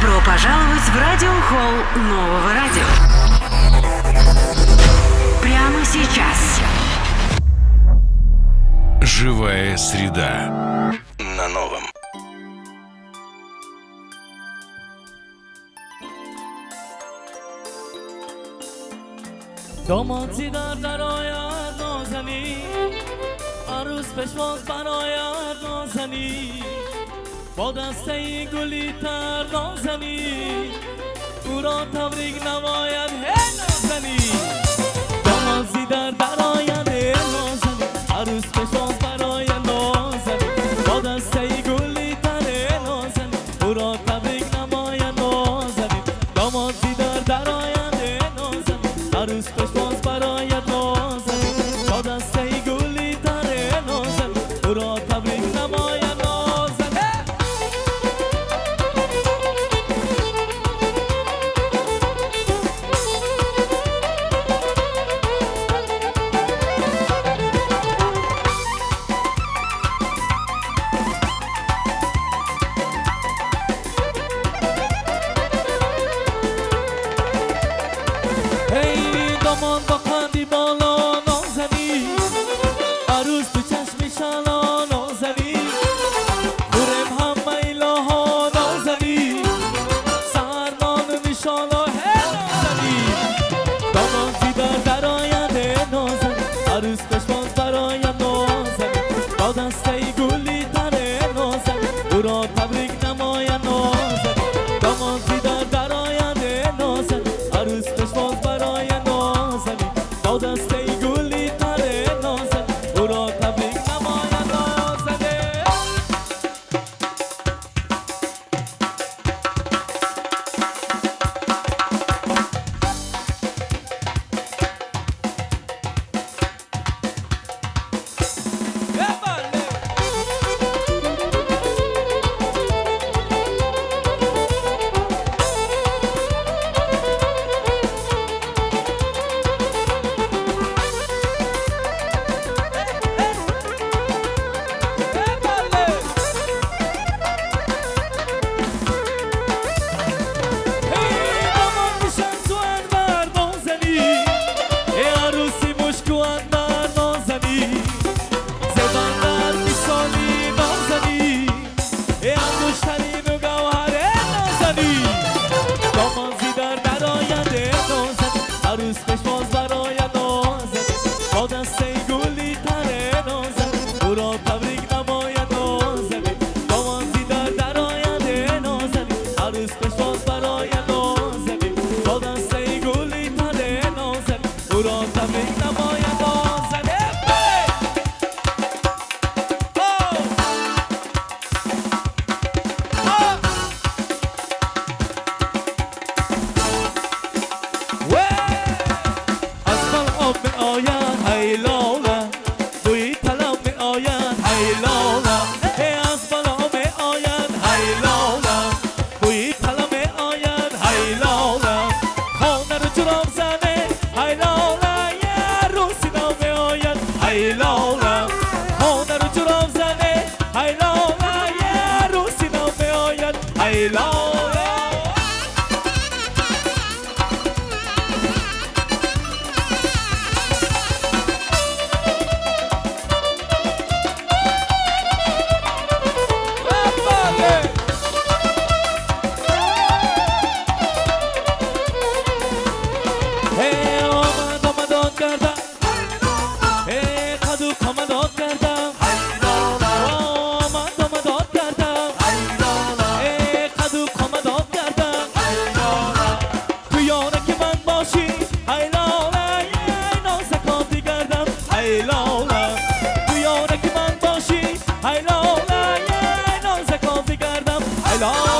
Добро пожаловать в радиохолл нового радио. Прямо сейчас. Живая среда на новом. دامادی در آید نازنی عروس پشواز برآید نازنی با دسته گلی تر نازنی او را تبریک نماید هی نازنی دامادی در آید نازنی عروس پشواز برآید نازنی با دسته گلی تر نازنی او را تبریک نماید نازنی دامادی در آید نازنی عروس پشواز برآید نازنی با دسته گلی تر نازنی او را تبریک نماید I love